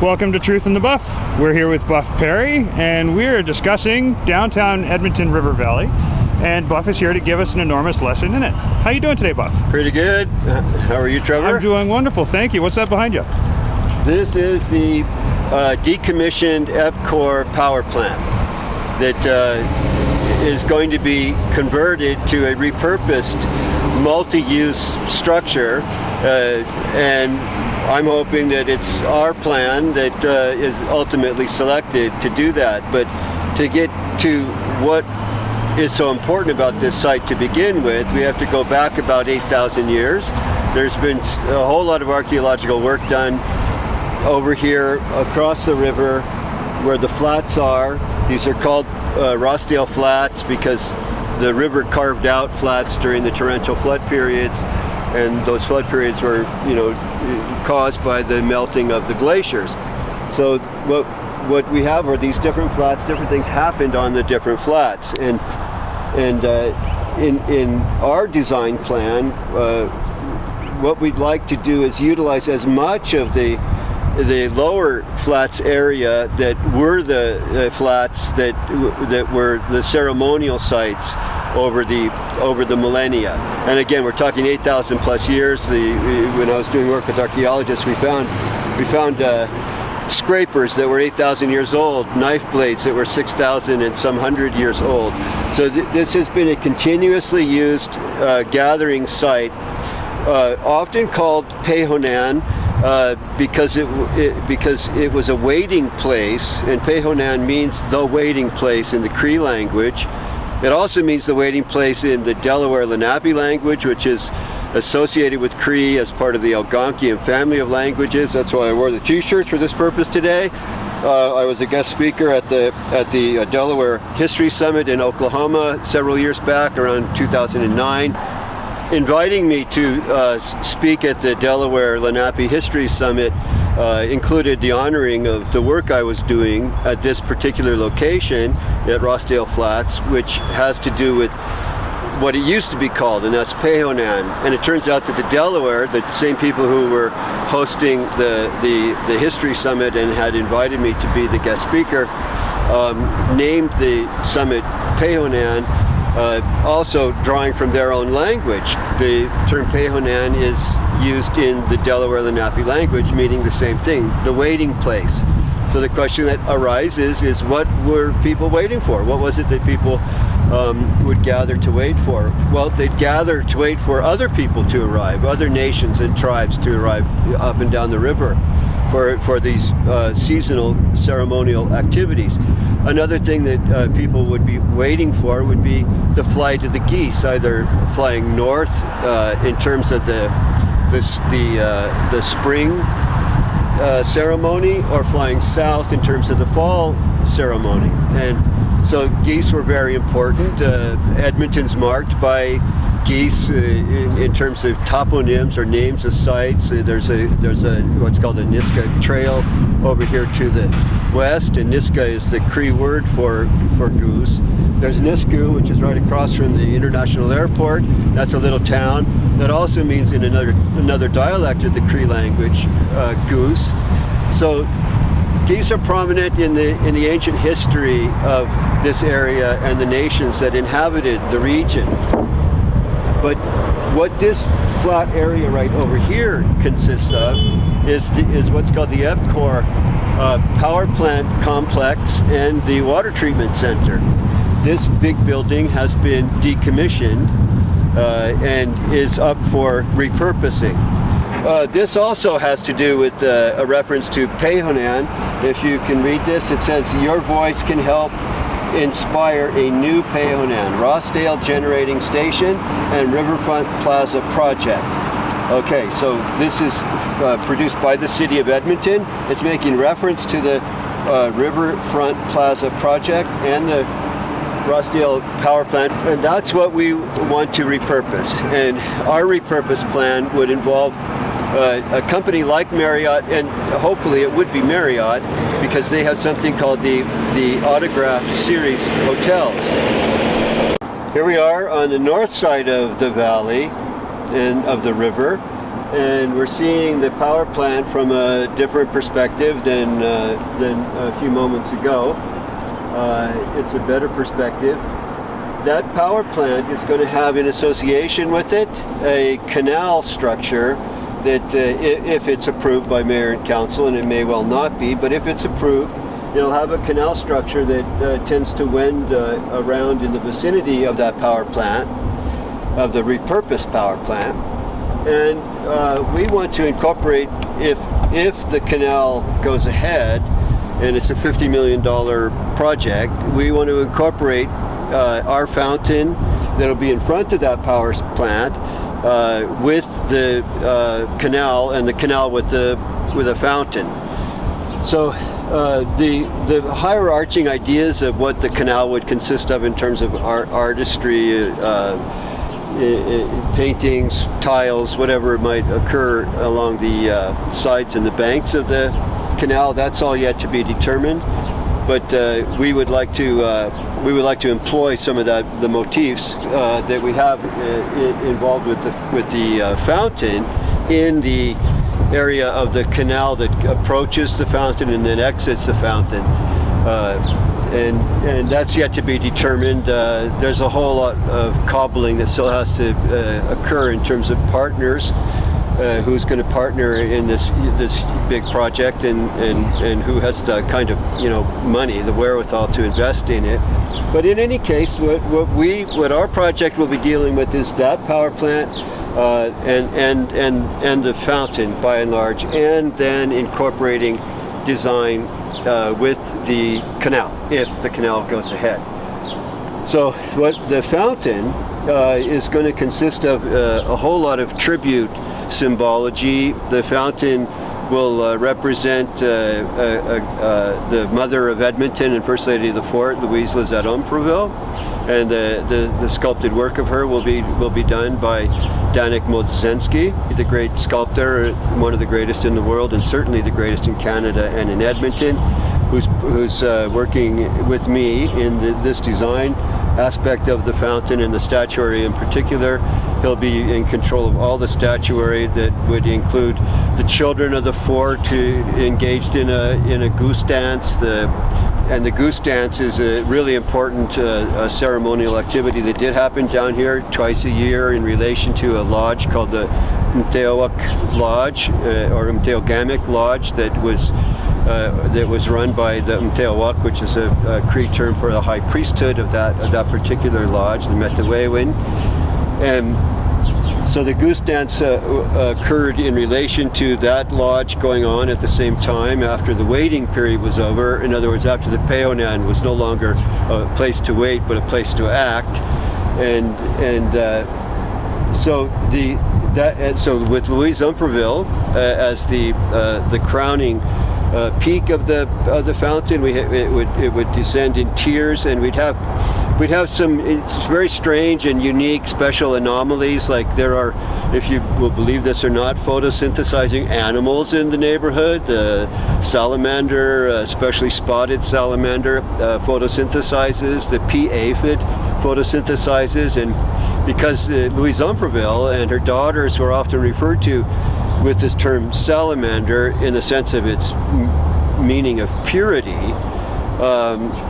Welcome to Truth in the Buff. We're here with Buff Perry, and we're discussing downtown Edmonton River Valley. And Buff is here to give us an enormous lesson in it. How you doing today, Buff? Pretty good. How are you, Trevor? I'm doing wonderful, thank you. What's that behind you? This is the decommissioned EPCOR power plant that is going to be converted to a repurposed multi-use structure, and I'm hoping that it's our plan that is ultimately selected to do that. But to get to what is so important about this site to begin with, we have to go back about 8,000 years. There's been a whole lot of archaeological work done over here across the river where the flats are. These are called Rossdale flats because the river carved out flats during the torrential flood periods, and those flood periods were, caused by the melting of the glaciers. So what we have are these different flats. Different things happened on the different flats, and in our design plan, what we'd like to do is utilize as much of the lower flats area that were the flats that were the ceremonial sites over the millennia. And again, we're talking 8,000 plus years. When I was doing work with archaeologists, we found scrapers that were 8,000 years old, knife blades that were 6,000 and some 100 years old. So this has been a continuously used gathering site, often called Pehonan, because it was a waiting place, and Pehonan means the waiting place in the Cree language. It also means the waiting place in the Delaware Lenape language, which is associated with Cree as part of the Algonquian family of languages. That's why I wore the t-shirts for this purpose today. I was a guest speaker at the Delaware History Summit in Oklahoma several years back, around 2009. Inviting me to speak at the Delaware Lenape History Summit included the honoring of the work I was doing at this particular location at Rossdale Flats, which has to do with what it used to be called, and that's Pehonan. And it turns out that the Delaware, the same people who were hosting the History Summit and had invited me to be the guest speaker, named the summit Pehonan, also drawing from their own language. The term Pehonan is used in the Delaware Lenape language, meaning the same thing, the waiting place. So the question that arises is, what were people waiting for? What was it that people would gather to wait for? Well, they'd gather to wait for other people to arrive, other nations and tribes to arrive up and down the river for these seasonal ceremonial activities. Another thing that people would be waiting for would be the flight of the geese, either flying north in terms of the spring ceremony, or flying south in terms of the fall ceremony. And so geese were very important. Edmonton's marked by geese in terms of toponyms or names of sites. There's a what's called a Niska Trail over here to the west, and Niska is the Cree word for goose. There's Nisku, which is right across from the international airport. That's a little town that also means, in another dialect of the Cree language, goose. So geese are prominent in the ancient history of this area and the nations that inhabited the region. But what this flat area right over here consists of is what's called the EPCOR power plant complex and the water treatment center. This big building has been decommissioned and is up for repurposing. This also has to do with a reference to Pehonan. If you can read this, it says, "Your voice can help inspire a new Pehonan, Rossdale Generating Station and Riverfront Plaza Project." Okay, so this is produced by the City of Edmonton. It's making reference to the Riverfront Plaza Project and the Rossdale power plant, and that's what we want to repurpose. And our repurpose plan would involve a company like Marriott, and hopefully it would be Marriott, because they have something called the Autograph Series hotels. Here we are on the north side of the valley and of the river, and we're seeing the power plant from a different perspective than a few moments ago. It's a better perspective. That power plant is going to have in association with it a canal structure that, if it's approved by mayor and council, and it may well not be, but if it's approved, it'll have a canal structure that tends to wend around in the vicinity of that power plant, of the repurposed power plant. And we want to incorporate, if the canal goes ahead, and it's a $50 million project, we want to incorporate our fountain that'll be in front of that power plant with the canal, and the canal with a fountain. So the higher arching ideas of what the canal would consist of in terms of artistry, paintings, tiles, whatever might occur along the sides and the banks of the canal, that's all yet to be determined. But we would like to employ some of the motifs that we have involved with the fountain in the area of the canal that approaches the fountain and then exits the fountain. And that's yet to be determined. There's a whole lot of cobbling that still has to occur in terms of partners, who's going to partner in this big project, and who has the kind of money, the wherewithal to invest in it. But in any case, what our project will be dealing with is that power plant and the fountain by and large, and then incorporating design with the canal, if the canal goes ahead. So what the fountain is going to consist of a whole lot of tribute symbology. The fountain will represent the mother of Edmonton and First Lady of the Fort, Louise Lizette Umfreville, and the sculpted work of her will be done by Danik Modzenski, the great sculptor, one of the greatest in the world, and certainly the greatest in Canada and in Edmonton, who's working with me in this design aspect of the fountain and the statuary in particular. He'll be in control of all the statuary that would include the children of the fort who engaged in a goose dance. And the goose dance is a really important ceremonial activity that did happen down here twice a year in relation to a lodge called the Mteowak Lodge, or Mteogamik Lodge, that was run by the Mteowak, which is a Cree term for the high priesthood of that particular lodge, the Metawewin. And so the goose dance occurred in relation to that lodge going on at the same time after the waiting period was over. In other words, after the Peonan was no longer a place to wait but a place to act. So with Louise Umfreville as the crowning peak of the fountain, it would descend in tiers, and we'd have some very strange and unique special anomalies, like there are, if you will believe this or not, photosynthesizing animals in the neighborhood. Salamander, especially spotted salamander, photosynthesizes. The pea aphid photosynthesizes, and because Louise Umfreville and her daughters were often referred to with this term salamander in the sense of its meaning of purity,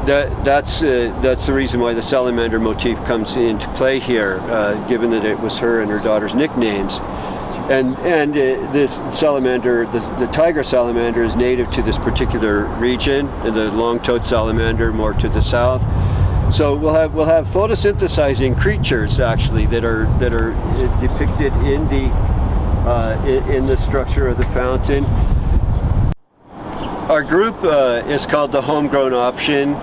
that's the reason why the salamander motif comes into play here, given that it was her and her daughter's nicknames. And this salamander, the tiger salamander, is native to this particular region, and the long-toed salamander more to the south. So we'll have photosynthesizing creatures actually that are depicted in the structure of the fountain. Our group is called the Homegrown Option.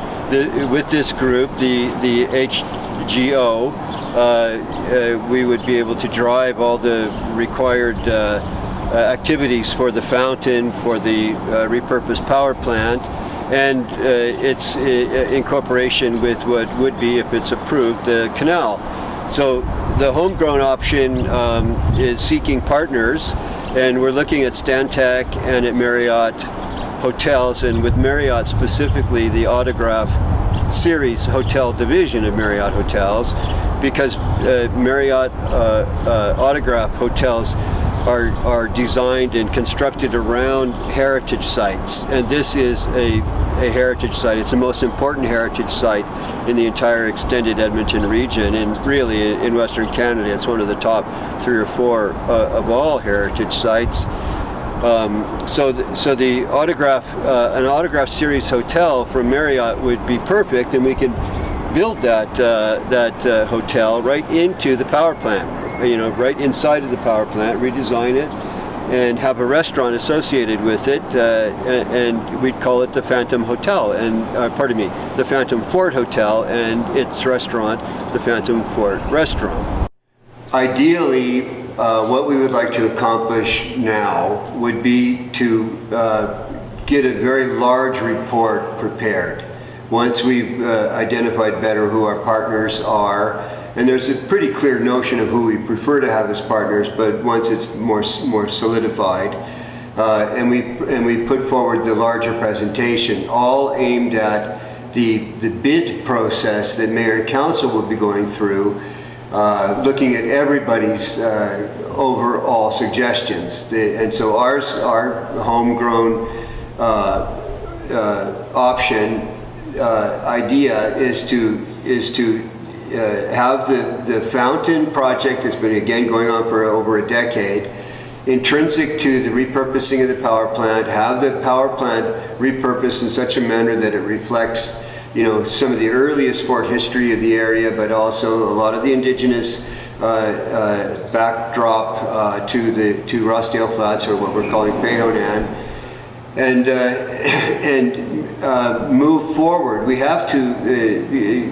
With this group, the H.G.O, we would be able to drive all the required activities for the fountain, for the repurposed power plant, and its incorporation with what would be, if it's approved, the canal. So the Homegrown Option is seeking partners, and we're looking at Stantec and at Marriott hotels, and with Marriott specifically the Autograph series hotel division of Marriott Hotels, because Marriott Autograph hotels are designed and constructed around heritage sites, and this is a heritage site. It's the most important heritage site in the entire extended Edmonton region, and really in Western Canada. It's one of the top 3 or 4 of all heritage sites. So the autograph, an autograph series hotel from Marriott would be perfect, and we could build that hotel right into the power plant, right inside of the power plant, redesign it, and have a restaurant associated with it, and we'd call it the Phantom Hotel, and the Phantom Fort Hotel, and its restaurant, the Phantom Fort Restaurant. Ideally, what we would like to accomplish now would be to get a very large report prepared. Once we've identified better who our partners are, and there's a pretty clear notion of who we prefer to have as partners, but once it's more solidified, and we put forward the larger presentation, all aimed at the bid process that Mayor and Council will be going through, looking at everybody's overall suggestions. And so our homegrown option idea is to have the fountain project that's been again going on for over a decade, intrinsic to the repurposing of the power plant, have the power plant repurposed in such a manner that it reflects some of the earliest fort history of the area, but also a lot of the indigenous backdrop to Rossdale Flats, or what we're calling Pehonan, and move forward. We have to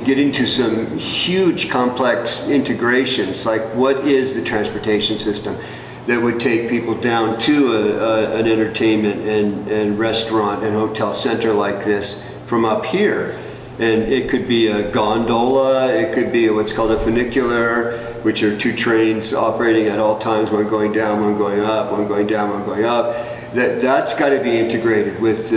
get into some huge complex integrations, like what is the transportation system that would take people down to an entertainment and restaurant and hotel center like this from up here. And it could be a gondola, it could be what's called a funicular, which are 2 trains operating at all times, one going down, one going up, one going down, one going up. That's got to be integrated with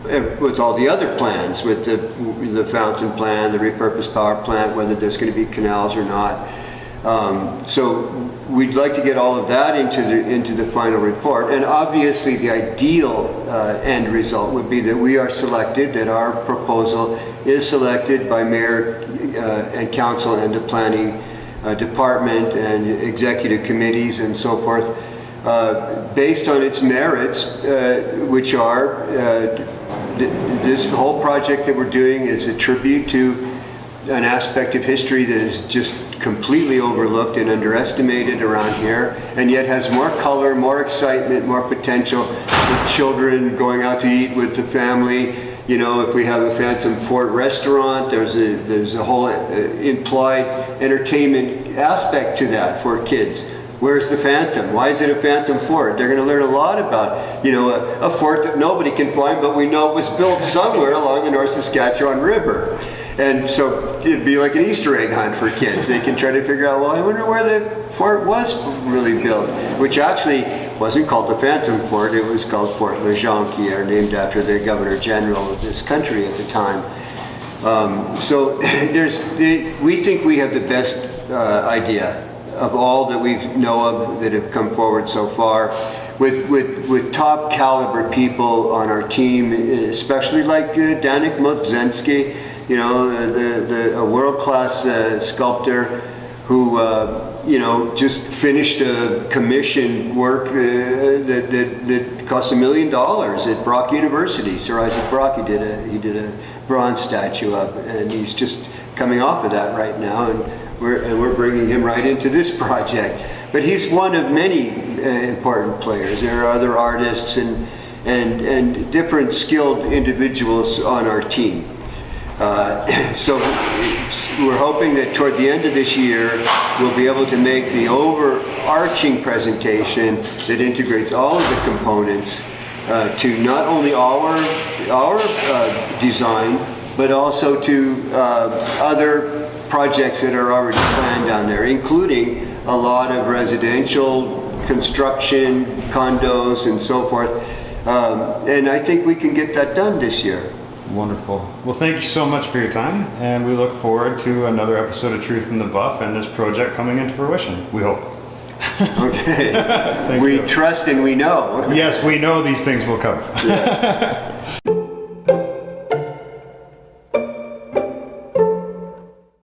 with all the other plans, with the fountain plan, the repurposed power plant, whether there's going to be canals or not. So we'd like to get all of that into the final report, and obviously the ideal end result would be that we are selected, that our proposal is selected by Mayor and Council and the Planning Department and executive committees and so forth, based on its merits, which are this whole project that we're doing is a tribute to an aspect of history that is just completely overlooked and underestimated around here, and yet has more color, more excitement, more potential for children going out to eat with the family. If we have a Phantom Fort restaurant, there's a whole implied entertainment aspect to that for kids. Where's the Phantom? Why is it a Phantom Fort? They're going to learn a lot about, a fort that nobody can find, but we know it was built somewhere along the North Saskatchewan River. And so it'd be like an Easter egg hunt for kids. They can try to figure out, well, I wonder where the fort was really built, which actually wasn't called the Phantom Fort. It was called Fort Lejeunquiere, named after the Governor General of this country at the time. So we think we have the best idea of all that we know of that have come forward so far, with top caliber people on our team, especially like Danik Modzensky, a world-class sculptor who just finished a commission work that cost $1 million at Brock University. Sir Isaac Brock, he did a bronze statue of, and he's just coming off of that right now, and we're bringing him right into this project. But he's one of many important players. There are other artists and different skilled individuals on our team. So we're hoping that toward the end of this year, we'll be able to make the overarching presentation that integrates all of the components to not only our design, but also to other projects that are already planned down there, including a lot of residential construction, condos, and so forth. And I think we can get that done this year. Wonderful. Well, thank you so much for your time, and we look forward to another episode of Truth in the Buff and this project coming into fruition, we hope. Okay. We trust and we know. Yes, we know these things will come.